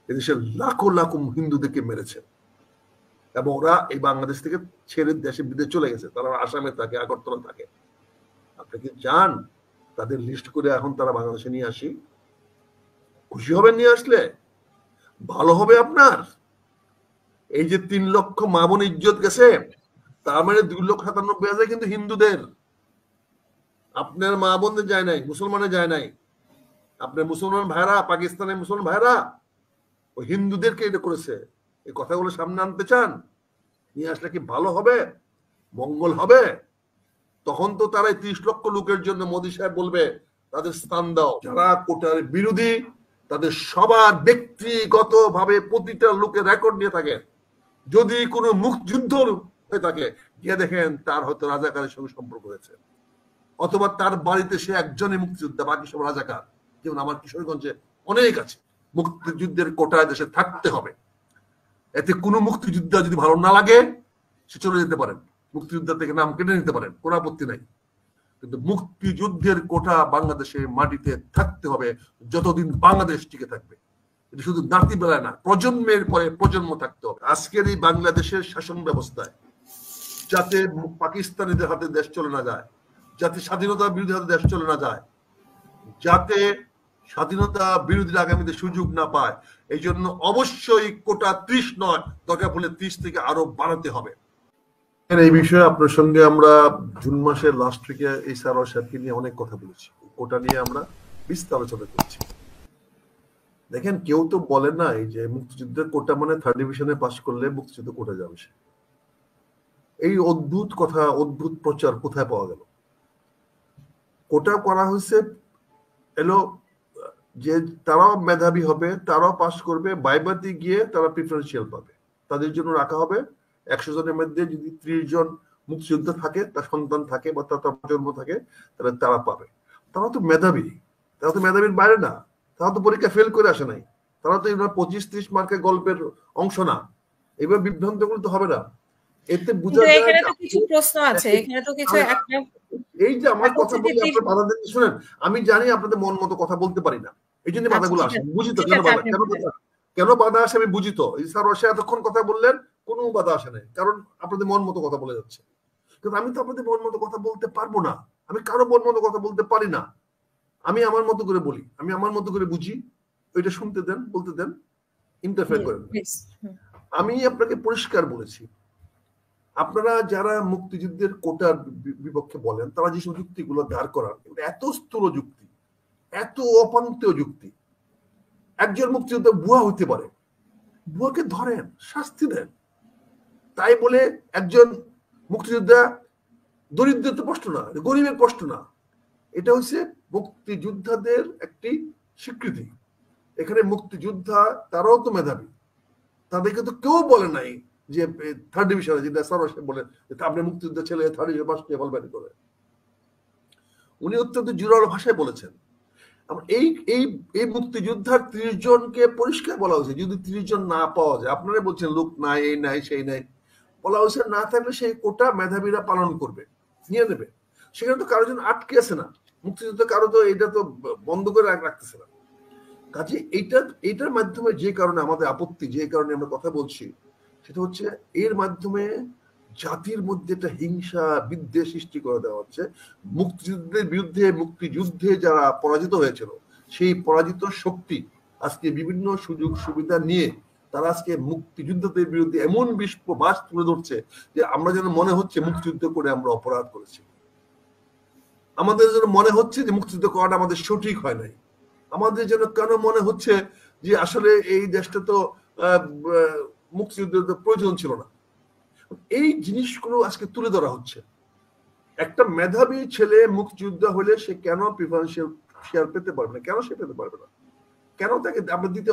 এদেশের লাখো লাখো হিন্দুদেরকে মেরেছে, এবং ওরা এই বাংলাদেশ থেকে ছেড়ে দেশে বিদেশে চলে গেছে, তারা আসামে থাকে, আগরতলা থাকে। আপনি কি চান তাদের লিস্ট করে এখন তারা বাংলাদেশে নিয়ে আসি? খুশি হবেন নিয়ে আসলে? ভালো হবে আপনার? এই যে 3 লক্ষ মা বোন ইজ্জত গেছে, তার মানে 2,97,000 কিন্তু হিন্দুদের। আপনার মা বোনদের যায় নাই, মুসলমানের যায় নাই। আপনার মুসলমান ভাইরা, পাকিস্তানের মুসলমান ভাইরা ওই হিন্দুদেরকে এটা করেছে। এই কথাগুলো সামনে আনতে চান? নিয়ে আসলে কি ভালো হবে, মঙ্গল হবে? তখন তো তারা 30 লক্ষ লোকের জন্য মোদী সাহেব বলবে তাদের স্থান দাও। যারা কোটার বিরোধী তাদের সবার ব্যক্তিগত ভাবে প্রতিটা লোকের রেকর্ড নিয়ে থাকে। যদি কোনো মুক্তিযুদ্ধ হয়ে থাকে, গিয়ে দেখেন তার হয়তো রাজাকারের সঙ্গে সম্পর্ক হয়েছে, অথবা তার বাড়িতে সে একজনই মুক্তিযোদ্ধা, বাকি সব রাজাকার। যেমন আমার কিশোরগঞ্জে অনেক আছে। মুক্তিযুদ্ধের কোটায় দেশে থাকতে হবে। এতে কোনো মুক্তিযোদ্ধা যদি ভালো না লাগে সে চলে যেতে পারেন, মুক্তিযোদ্ধা থেকে নাম কেটে নিতে পারেন, কোনো আপত্তি নাই। কিন্তু মুক্তিযুদ্ধের কোটা বাংলাদেশে মাটিতে থাকতে হবে যতদিন বাংলাদেশ টিকে থাকবে। এটা শুধু নাতি বেলায় না, প্রজন্মের পরে প্রজন্ম থাকতে হবে। আজকের এই বাংলাদেশের শাসন ব্যবস্থায় যাতে পাকিস্তানিদের হাতে দেশ চলে না যায়, যাতে স্বাধীনতা বিরোধী হাতে দেশ চলে না যায়, যাতে স্বাধীনতা বিরোধীরা আগামীতে সুযোগ না পায়, এই জন্য অবশ্যই কোটা 30 নয়, দরকার পড়লে 30 থেকে আরো বাড়াতে হবে। এই বিষয়ে আপনার সঙ্গে আমরা জুন মাসের লাস্ট উইকে এই সারোয়ার সাহেবকে নিয়ে অনেক কথা বলেছি, কোটা নিয়ে আমরা বিস্তার আলোচনা করেছি। দেখেন, কেউ তো বলে না এই যে মুক্তিযুদ্ধের কোটা মানে 3rd ডিভিশনে পাশ করলে মুক্তিযুদ্ধ কোটা যাবে। এই অদ্ভুত কথা, অদ্ভুত প্রচার কোথায় পাওয়া গেল? কোটা করা হয়েছে এলো যে তারাও মেধাবী হবে, তারাও পাস করবে, বাইবাতে গিয়ে তারা প্রিফারেন্সিয়াল পাবে, তাদের জন্য রাখা হবে 100 জনের মধ্যে যদি 30 জন মুক্তিযোদ্ধা থাকে, তার সন্তান থাকে বা তার প্রজন্ম থাকে, তাহলে তারা পাবে। তারা তো মেধাবী, তারা তো মেধাবীর বাইরে না, তারা তো পরীক্ষা ফেল করে আসে নাই, তারা তো 25-30 মার্কের গল্পের অংশ না। এবার বিভ্রান্ত করলে তো হবে না। এতে বোঝা যায় এখানে তো কিছু প্রশ্ন আছে, এখানে তো কিছু একটা এই যে আমার কথা বললে আপনার বাধা দিতে শুনেন, আমি জানি আপনাদের মন মতো কথা বলতে পারি না, এই জন্য বাধাগুলো আসে, বুঝি তো কেন বাধা, কেন বাধা আসে আমি বুঝি তো। স্যার রসে এতক্ষণ কথা বললেন, কোনো বাধা আসে নাই, কারণ আপনাদের মন মতো কথা বলে যাচ্ছে। কিন্তু আমি তো আপনাদের মন মতো কথা বলতে পারবো না, আমি কারো মন মতো কথা বলতে পারি না। আমি আমার মতো করে বলি, আমি আমার মতো করে বুঝি, ওইটা শুনতে দেন, বলতে দেন, ইন্টারফেয়ার করেন। আমি আপনাকে পরিষ্কার বলেছি, আপনারা যারা মুক্তিযুদ্ধের কোটার বিপক্ষে বলেন, তারা যেসব যুক্তিগুলো দাঁড় করান, এত স্থূল যুক্তি, এত অপান্তীয় যুক্তি। একজন মুক্তিযোদ্ধা ভুয়া হইতে পারে, ভুয়াকে ধরেন, শাস্তি দেন। তাই বলে একজন মুক্তিযোদ্ধা দরিদ্রের তো প্রশ্ন না, গরিবের প্রশ্ন না। এটা হচ্ছে মুক্তিযোদ্ধাদের একটি স্বীকৃতি। এখানে মুক্তিযোদ্ধা তারাও তো মেধাবী, তাদেরকে তো কেউ বলে নাই যে 3rd ডিভিশনে, যেটা স্যার বলেন আপনি মুক্তিযুদ্ধ ছেলে 3rd ডিভিশন পাস নিয়ে বলবেন করে। উনি অত্যন্ত জোরালো ভাষায় বলেছেন। এই এই এই মুক্তিযোদ্ধার 30 জনকে পরিষ্কার বলা হয়েছে, যদি 30 জন না পাওয়া যায়, আপনারা বলছেন লোক নাই, এই নাই, সেই নাই, বলা হয়েছে না থাকলে সেই কোটা মেধাবীরা পালন করবে, নিয়ে নেবে। সেখানে তো কারো জন্য আটকে আছে না, মুক্তিযুদ্ধ কারো তো এটা তো বন্ধ করে রাখতেছে না। কাজে এইটার মাধ্যমে যে কারণে আমাদের আপত্তি, যে কারণে আমরা কথা বলছি, সেটা হচ্ছে এর মাধ্যমে জাতির মধ্যে একটা হিংসা, বিদ্বেষ সৃষ্টি করে দেওয়া হচ্ছে। মুক্তিযুদ্ধের বিরুদ্ধে, মুক্তিযুদ্ধে যারা পরাজিত হয়েছিল, সেই পরাজিত শক্তি আজকে বিভিন্ন সুযোগ সুবিধা নিয়ে তারা আজকে মুক্তিযুদ্ধের বিরুদ্ধে এমন বাস তুলে ধরছে যে আমরা যেন মনে হচ্ছে মুক্তিযুদ্ধ করে আমরা অপরাধ করেছি, আমাদের যেন মনে হচ্ছে যে মুক্তিযুদ্ধ করাটা আমাদের সঠিক হয় নাই, আমাদের যেন কেন মনে হচ্ছে যে আসলে এই দেশটা তো মুক্তিযুদ্ধের প্রয়োজন ছিল না। এই জিনিসগুলো আজকে তুলে ধরা হচ্ছে। একটা মেধাবী ছেলে মুক্তিযোদ্ধা হলে সে কেন প্রিফারেন্সিয়াল শেয়ার পেতে পারবে না? কেন সে পেতে পারবে না? কেন তাকে আপনি দিতে,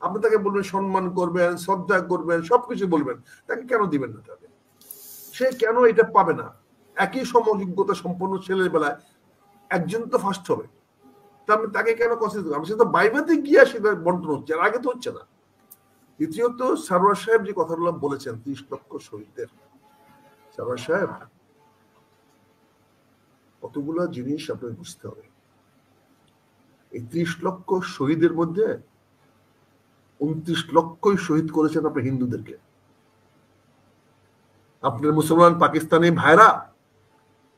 আপনি তাকে বলবেন সম্মান করবেন, শ্রদ্ধা করবেন, সবকিছু বলবেন, তাকে কেন দিবেন না? তাকে সে কেন এটা পাবে না? একই সমযোগ্যতা সম্পন্ন ছেলের বেলায় একজন তো ফার্স্ট হবে, তাকে কেন কনসিডার করবে? সে তো বাইবাতে গিয়ে সেটা বন্টন হচ্ছে, আর আগে তো হচ্ছে না। দ্বিতীয়ত, সারোয়ার সাহেব যে কথাগুলো বলেছেন 30 লক্ষ শহীদদের, সারোয়ার সাহেব কতগুলো জিনিস আপনাকে বুঝতে হবে। এই 30 লক্ষ শহীদের মধ্যে 29 লক্ষই শহীদ করেছেন আপনার হিন্দুদেরকে। আপনার মুসলমান পাকিস্তানি ভাইরা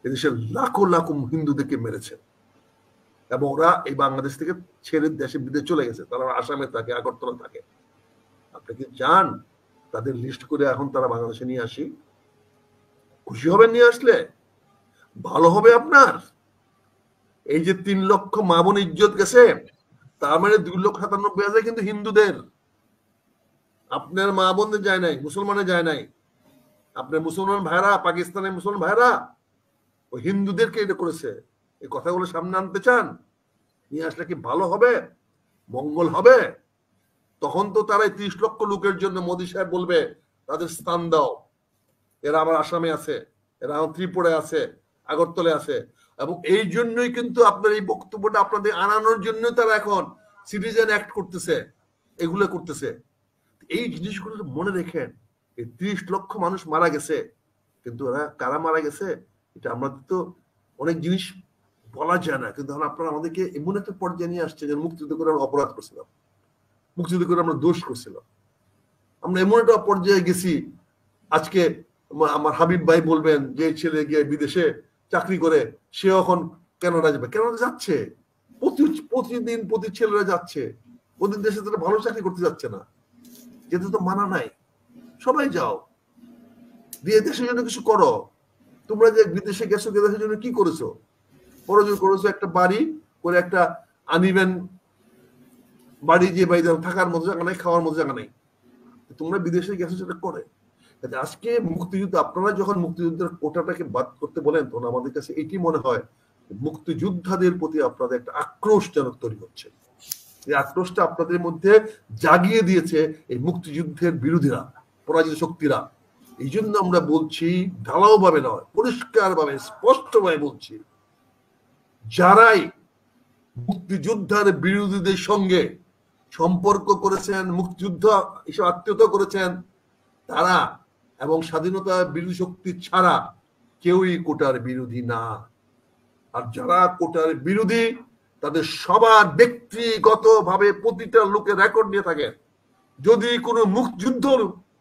এদেশের লাখো লাখো হিন্দুদেরকে মেরেছে, এবং ওরা এই বাংলাদেশ থেকে ছেড়ে দেশে বিদেশে চলে গেছে। তারা আসামে থাকে, আগরতলা থাকে। আপনি কি চান তাদের লিস্ট করে এখন তারা বাংলাদেশে নিয়ে আসি? খুশি হবেন নিয়ে আসলে? ভালো হবে আপনার? এই যে 3 লক্ষ মা বোন ইজ্জত গেছে, তার মানে 2,97,000 কিন্তু হিন্দুদের। আপনার মা বোনদের যায় নাই, মুসলমানের যায় নাই। আপনার মুসলমান ভাইরা, পাকিস্তানের মুসলমান ভাইরা ওই হিন্দুদেরকে এটা করেছে। এই কথাগুলো সামনে আনতে চান? নিয়ে আসলে কি ভালো হবে, মঙ্গল হবে? তখন তো তারা 30 লক্ষ লোকের জন্য মোদী সাহেব বলবে তাদের স্থান দাও, এরা আমার আসামে আছে, এরা আমার ত্রিপুরায় আছে, আগরতলায় আছে। এবং এই জন্যই কিন্তু আপনার এই বক্তব্যটা আপনাদের আনানোর জন্য তারা এখন সিটিজেন অ্যাক্ট করতেছে, এগুলো করতেছে। এই জিনিসগুলো মনে রেখেন। এই 30 লক্ষ মানুষ মারা গেছে, কিন্তু ওরা কারা মারা গেছে এটা আমাদের তো অনেক জিনিস বলা যায় না। কিন্তু আপনারা আমাদেরকে এমন একটা পর্যায়ে নিয়ে আসছে যে মুক্তিযুদ্ধ করে আমরা অপরাধ করছিলাম, মুক্তিযুদ্ধ করে আমরা দোষ করছিলাম। আমরা এমন একটা পর্যায়ে গেছি, আজকে আমার হাবিব ভাই বলবেন যে ছেলে গিয়ে বিদেশে চাকরি করে, সে এখন কেননা যাবে? কেননা যাচ্ছে, প্রতিদিন প্রতি ছেলেরা যাচ্ছে, ওদের দেশে তারা ভালো চাকরি করতে যাচ্ছে না, যেতে তো মানা নাই। সবাই যাও, দিয়ে দেশের জন্য কিছু করো। তোমরা যে বিদেশে গেছো, দেশের জন্য কি করেছো? পরজোর করেছো একটা বাড়ি করে, একটা আনিবেন বাড়ি, যে বাড়ি থাকার মতো জায়গা নাই, খাওয়ার মতো জায়গা নাই। তোমরা বিদেশে গেছো সেটা করে। আজকে মুক্তিযুদ্ধ, আপনারা যখন মুক্তিযুদ্ধের কোটাটাকে বাদ করতে বলেন, তখন আমাদের কাছে এটি মনে হয় মুক্তিযোদ্ধাদের প্রতি আপনাদের একটা আক্রোশ যেন তৈরি হচ্ছে। এই আক্রোশটা আপনাদের মধ্যে জাগিয়ে দিয়েছে এই মুক্তিযুদ্ধের বিরোধীরা, পরাজিত শক্তিরা। এই জন্য আমরা বলছি, ঢালাও ভাবে নয়, পরিষ্কার ভাবে স্পষ্টভাবে বলছি, যারাই মুক্তিযোদ্ধার বিরোধীদের সঙ্গে সম্পর্ক করেছেন, মুক্তিযুদ্ধ এসব আত্মীয়তা করেছেন, তারা এবং স্বাধীনতা বিরোধী শক্তি ছাড়া কেউই কোটার বিরোধী না। আর যারা কোটার বিরোধী, তাদের সবার ব্যক্তিগত ভাবে প্রতিটা লোকের রেকর্ড নিয়ে থাকে। যদি কোনো মুক্তিযুদ্ধ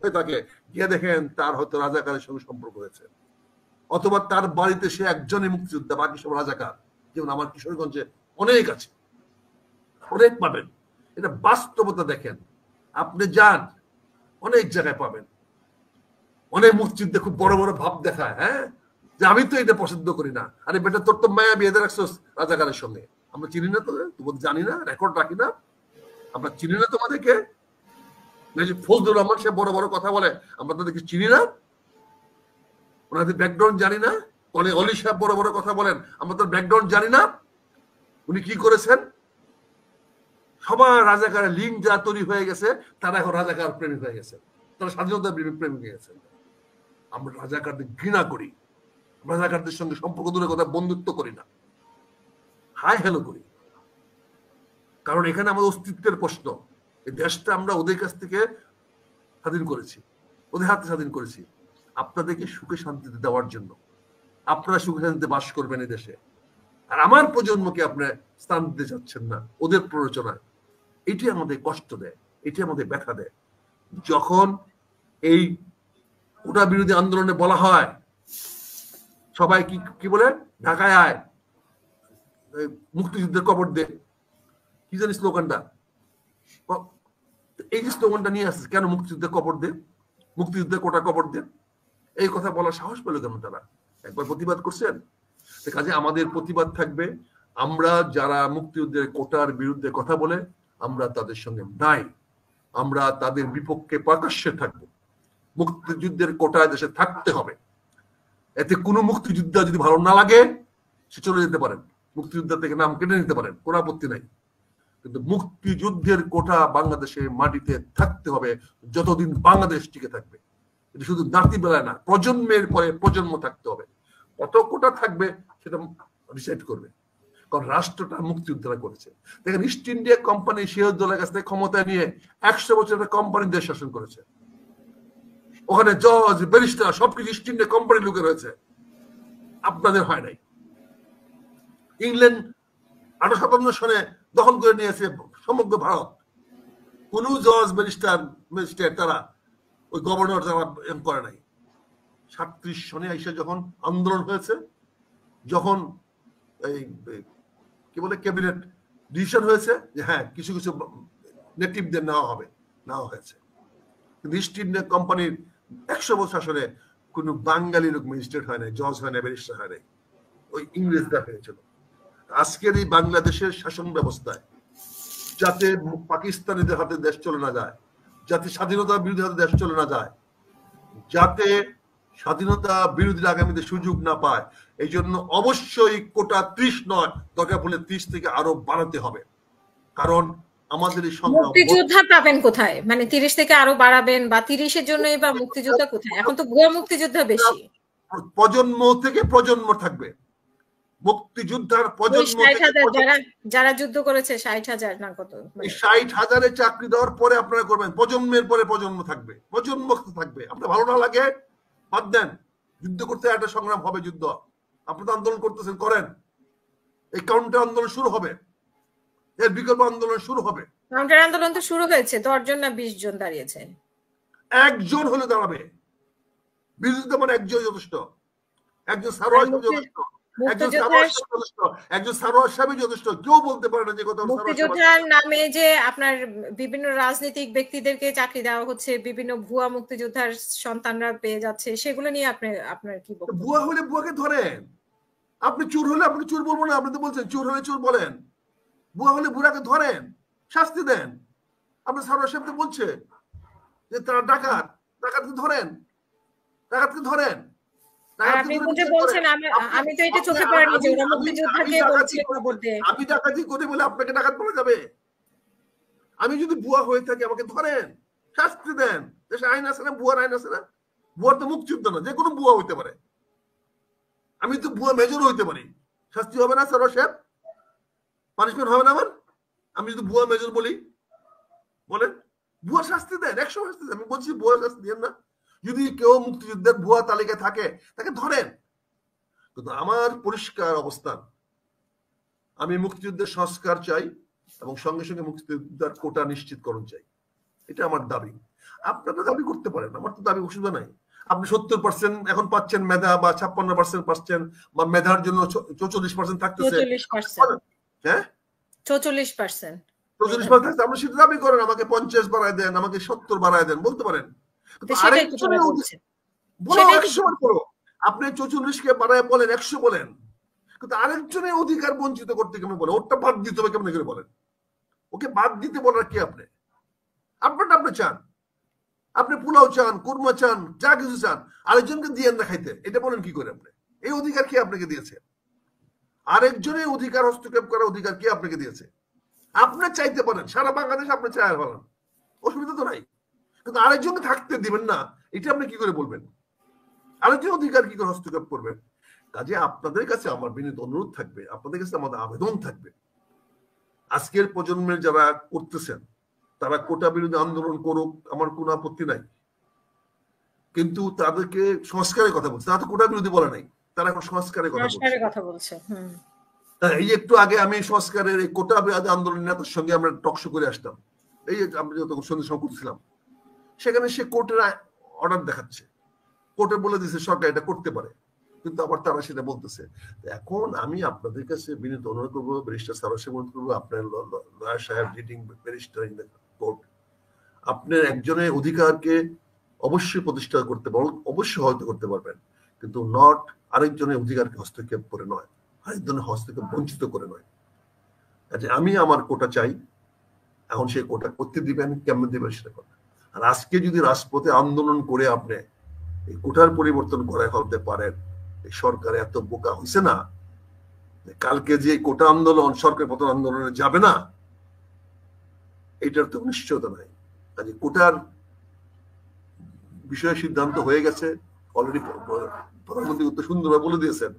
হয়ে থাকে, গিয়ে দেখেন তার হয়তো রাজাকারের সঙ্গে সম্পর্ক হয়েছে, অথবা তার বাড়িতে সে একজনই মুক্তিযোদ্ধা, বাকি সব রাজাকার। যেমন আমার কিশোরগঞ্জে অনেক আছে, অনেক পাবেন। এটা বাস্তবতা দেখেন, আপনি যান অনেক জায়গায় পাবেন। অনেক মুক্তিযুদ্ধে খুব বড় বড় ভাব দেখায়, হ্যাঁ, যে আমি তো এটা পছন্দ করি না। আরে বেটা, তোর তো মায়া বিয়ে রাখছো রাজাকারের সঙ্গে, আমরা চিনি না, তোমাদের জানি না, রেকর্ড রাখি না, আমরা চিনি না তোমাদেরকে। ফজলুর রহমান সে বড় বড় কথা বলে, আমরা তাদেরকে চিনি না, ওনাদের ব্যাকগ্রাউন্ড জানি না। অলি সাহেব বড় বড় কথা বলেন, আমরা তার ব্যাকগ্রাউন্ড জানি না, উনি কি করেছেন। সবার রাজাকারের লিঙ্ক যা তৈরি হয়ে গেছে, তারা এখন রাজাকার প্রেমিক হয়ে গেছে, তারা স্বাধীনতা প্রেমিক হয়ে গেছে। আমরা রাজাকারদের ঘৃণা করি, রাজাকারদের সঙ্গে সম্পর্ক দূরের কথা, বন্ধুত্ব করি না, হাই হ্যালো করি। কারণ এখানে আমাদের অস্তিত্বের প্রশ্ন। এই দেশটা আমরা ওদের কাছ থেকে স্বাধীন করেছি, ওদের হাতে স্বাধীন করেছি আপনাদেরকে সুখে শান্তিতে দেওয়ার জন্য। আপনারা সুখে শান্তিতে বাস করবেন এই দেশে, আর আমার প্রজন্মকে আপনারা স্থান দিতে চাচ্ছেন না ওদের প্ররোচনায়। এটি আমাদের কষ্ট দেয়, এটি আমাদের ব্যথা দেয়। যখন এই কোটা বিরোধী আন্দোলনে বলা হয়, সবাই কি বলে, ঢাকায় আয়, মুক্তিযুদ্ধের কবর দে, কি জানি স্লোগানটা, এই যে স্লোগানটা নিয়ে আসছে, কেন মুক্তিযুদ্ধের কবর দে, মুক্তিযুদ্ধের কোটা কবর দে, এই কথা বলার সাহস পেল কেন তারা? একবার প্রতিবাদ করছেন? কাজে আমাদের প্রতিবাদ থাকবে, আমরা যারা মুক্তিযুদ্ধের কোটার বিরুদ্ধে কথা বলে, আমরা তাদের সঙ্গে নাই, আমরা তাদের বিপক্ষে প্রকাশ্যে থাকবো। মুক্তিযুদ্ধের কোটায় দেশে থাকতে হবে। এতে কোনো মুক্তিযোদ্ধা যদি ভালো না লাগে, সে চলে যেতে পারেন, মুক্তিযোদ্ধা থেকে নাম কেটে নিতে পারেন, কোনো আপত্তি নাই। কিন্তু মুক্তিযুদ্ধের কোটা বাংলাদেশের মাটিতে থাকতে হবে যতদিন বাংলাদেশ টিকে থাকবে। এটা শুধু নাতি বেলায় না, প্রজন্মের পরে প্রজন্ম থাকতে হবে। কত কোটা থাকবে সেটা ডিসাইড করবে, কারণ রাষ্ট্রটা মুক্তিযোদ্ধারা করেছে। দেখেন, ইস্ট ইন্ডিয়া কোম্পানি সিরাজউদ্দৌলার কাছ থেকে ক্ষমতা নিয়ে 100 বছর একটা কোম্পানি দেশ শাসন করেছে। ওখানে জজ, ব্যারিস্টার সবকিছু ইস্ট ইন্ডিয়া কোম্পানির লোকের হয়েছে, আপনাদের হয় নাই। ইংল্যান্ড 1857 সনে দখল করে নিয়েছে সমগ্র ভারত, কোন জজ ম্যাজিস্ট্রেট তারা ওই গভর্নর যারা করে নাই। 37 সনে এসে যখন আন্দোলন হয়েছে, যখন এই কি বলে ক্যাবিনেট ডিসিশন হয়েছে যে হ্যাঁ কিছু কিছু নেটিভদের নেওয়া হয়েছে, কিন্তু ইস্ট ইন্ডিয়া কোম্পানির 100 বছর শাসনে কোন বাঙালি লোক ম্যাজিস্ট্রেট হয় নাই, জজ হয় নাই, ব্যারিস্টার হয় নাই, ওই ইংরেজরা হয়েছিল। আজকের এই বাংলাদেশের শাসন ব্যবস্থায় যাতে পাকিস্তানিদের হাতে দেশ চলে না যায়, যাতে স্বাধীনতা বিরোধী হাতে দেশ চলে না যায়, যাতে স্বাধীনতা বিরোধীরা আগামীতে সুযোগ না পায়, এই জন্য অবশ্যই কোটা 30 নয়, দরকার পড়লে 30 থেকে আরো বাড়াতে হবে। কারণ আমাদের এই সংগ্রাম মুক্তিযোদ্ধা পাবেন কোথায়? মানে 30 থেকে আরো বাড়াবেন বা 30-এর জন্যই বা মুক্তিযোদ্ধা কোথায়? এখন তো ভুয়া মুক্তিযোদ্ধা বেশি। প্রজন্ম থেকে প্রজন্ম থাকবে মুক্তিযোদ্ধার প্রজন্ম যারা যুদ্ধ করেছে 60,000 না কত, 60,000-এর চাকরি দেওয়ার পরে আপনারা করবেন, প্রজন্মের পরে প্রজন্ম থাকবে, প্রজন্ম থাকবে। আপনার ভালো না লাগে বাদ দেন, যুদ্ধ করতে একটা সংগ্রাম হবে, যুদ্ধ আপনি তো আন্দোলন করতেছেন, করেন। এই কাউন্টার আন্দোলন শুরু হবে, এর বিকল্প আন্দোলন শুরু হবে। কাউন্টার আন্দোলন তো শুরু হয়েছে, 10 জন না 20 জন দাঁড়িয়েছে। একজন হলে দাঁড়াবে, বিরোধিতা মানে একজন যথেষ্ট, একজন সারোয়ার যথেষ্ট, একজন সারোয়ার সাহেব যথেষ্ট। কেউ বলতে পারে না যে কথা মুক্তিযোদ্ধার নামে যে আপনার বিভিন্ন রাজনৈতিক ব্যক্তিদেরকে চাকরি দেওয়া হচ্ছে, বিভিন্ন ভুয়া মুক্তিযোদ্ধার সন্তানরা পেয়ে যাচ্ছে, সেগুলো নিয়ে আপনার কি বলবেন? ভুয়া হলে ভুয়াকে ধরেন, আপনি চোর হলে আপনি চোর বলবো না, আপনি তো বলছেন চোর হলে চোর বলেন, ভুয়া হলে বুড়াকে ধরেন, শাস্তি দেন। আপনার সারোয়ার সাহেব তো বলছে যে তারা ডাকাতকে ধরেন, ডাকাতকে ধরেন। আপনি কোনটা বলছেন? আমি তো এটা চোখে পড়েনি যে ওরা মুক্তিযোদ্ধাকে বলছে খবর দে। আমি ডাকাতি করে বলে আপনাকে ডাকাত বলা যাবে? আমি যদি ভুয়া হয়ে থাকি আমাকে ধরেন, শাস্তি দেন। দেশে আইন আছে না, ভুয়ার আইন আছে না? ভুয়ার তো মুক্তিযুদ্ধ না, যে কোনো ভুয়া হইতে পারে। আমি তো ভুয়া মেজর হইতে পারি, শাস্তি হবে না স্যার সাহেব? পানিশমেন্ট হবে না আমার? আমি যদি ভুয়া মেজর বলি, বলেন ভুয়া শাস্তি দেন, 100 শাস্তি দেন। আমি বলছি ভুয়া শাস্তি দেন না। যদি কেউ মুক্তিযুদ্ধের ভুয়া তালিকায় থাকে তাকে ধরেন। কিন্তু আমার পরিষ্কার অবস্থান, আমি মুক্তিযুদ্ধের সংস্কার চাই এবং সঙ্গে সঙ্গে মুক্তিযোদ্ধার কোটা নিশ্চিতকরণ চাই। এটা আমার দাবি। আপনারা দাবি করতে পারেন, আমার তো দাবি অসুবিধা নাই। আপনি 70% এখন পাচ্ছেন মেধা, বা 56% পাচ্ছেন, বা মেধার জন্য 44% থাকতেছে। 44%, হ্যাঁ 44%, 44% আপনি সেটা দাবি করেন, আমাকে 50 বাড়ায় দেন, আমাকে 70 বাড়ায় দেন, বলতে পারেন। আপনি 44-কে বাড়ায় বলেন, 100 বলেন, কিন্তু আরেকজনের অধিকার বঞ্চিত করতে কেমন বলেন? ওটা বাদ দিতে হবে কেমন করে বলেন? ওকে বাদ দিতে বলার কি আপনি? আপনারটা আপনি চান, আপনি পোলাও চান, কুরমা চান, যা কিছু চান, আরেকজনকে দিয়ে না খাইতে, এটা বলেন কি করে আপনি? এই অধিকার কি আপনাকে দিয়েছে? আরেকজনের অধিকার হস্তক্ষেপ করার অধিকার কি আপনাকে দিয়েছে? আপনি চাইতে পারেন, সারা বাংলাদেশ আপনি চাই বলেন, অসুবিধা তো নাই, কিন্তু আরেকজনকে থাকতে দিবেন না, এটা আপনি কি করে বলবেন? আরেকজন অধিকার কি করে হস্তক্ষেপ করবেন? কাজে আপনাদের কাছে আমার বিনীত অনুরোধ থাকবে, আপনাদের কাছে আমাদের আবেদন থাকবে, আজকের প্রজন্মের যারা করতেছেন তারা কোটা বিরোধী আন্দোলন করুক, আমার কোনো আপত্তি নাই, কিন্তু তাদেরকে সংস্কারের কথা বলছে। তারা তো কোটা বিরোধী বলে নাই, তারা এখন সংস্কারের কথা বলছে। এই একটু আগে আমি সংস্কারের এই কোটা বিরোধী আন্দোলন নেতার সঙ্গে আমরা টকশো করে আসতাম, এই আমরা যত সন্ধ্যে সময় করছিলাম, সেখানে সে কোর্টের অর্ডার দেখাচ্ছে, কোর্টে বলে দিচ্ছে সরকার এটা করতে পারে, কিন্তু আবার তারা সেটা বলতেছে। এখন আমি আপনাদের কাছে বিনীত অনুরোধ করবো, ব্যারিস্টার সারোয়ার সাহেব অনুরোধ করবো, আপনার লয়ার সাহেব, leading barrister in the court, আপনার একজনের অধিকারকে অবশ্যই প্রতিষ্ঠা করতে পারবেন, অবশ্যই হয়তো করতে পারবেন, কিন্তু নট আরেকজনের অধিকারকে হস্তক্ষেপ করে নয়, আরেকজনের হস্তক্ষেপ বঞ্চিত করে নয়। আমি আমার কোটা চাই, এখন সেই কোটা করতে দিবেন, কেমন দিবেন সেটা কথা। আর আজকে যদি রাজপথে আন্দোলন করে আপনি এই কোটার পরিবর্তন করে ফেলতে পারেন, এই সরকার এত বোকা হয়েছে না, কালকে যে কোটা আন্দোলন সরকার পতন আন্দোলনে যাবে না, এটার তো নিশ্চয়তা নাই। কাজে কোটার বিষয়ে সিদ্ধান্ত হয়ে গেছে অলরেডি, প্রধানমন্ত্রী উত্তর সুন্দরভাবে বলে দিয়েছেন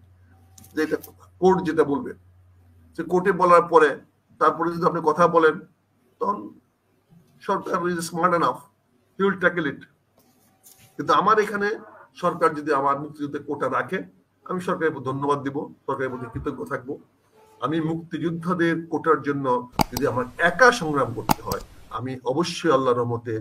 যে এটা কোর্ট যেটা বলবে, সে কোর্টে বলার পরে তারপরে যদি আপনি কথা বলেন, তখন সরকার is smart enough, he will tackle it. কিন্তু আমার এখানে সরকার যদি আমার মুক্তিযুদ্ধের কোটা রাখে, আমি সরকারের প্রতি ধন্যবাদ দিব, সরকারের প্রতি কৃতজ্ঞ থাকবো। আমি মুক্তিযোদ্ধাদের কোটার জন্য যদি আমার একা সংগ্রাম করতে হয়, আমি অবশ্যই আল্লাহর রহমতে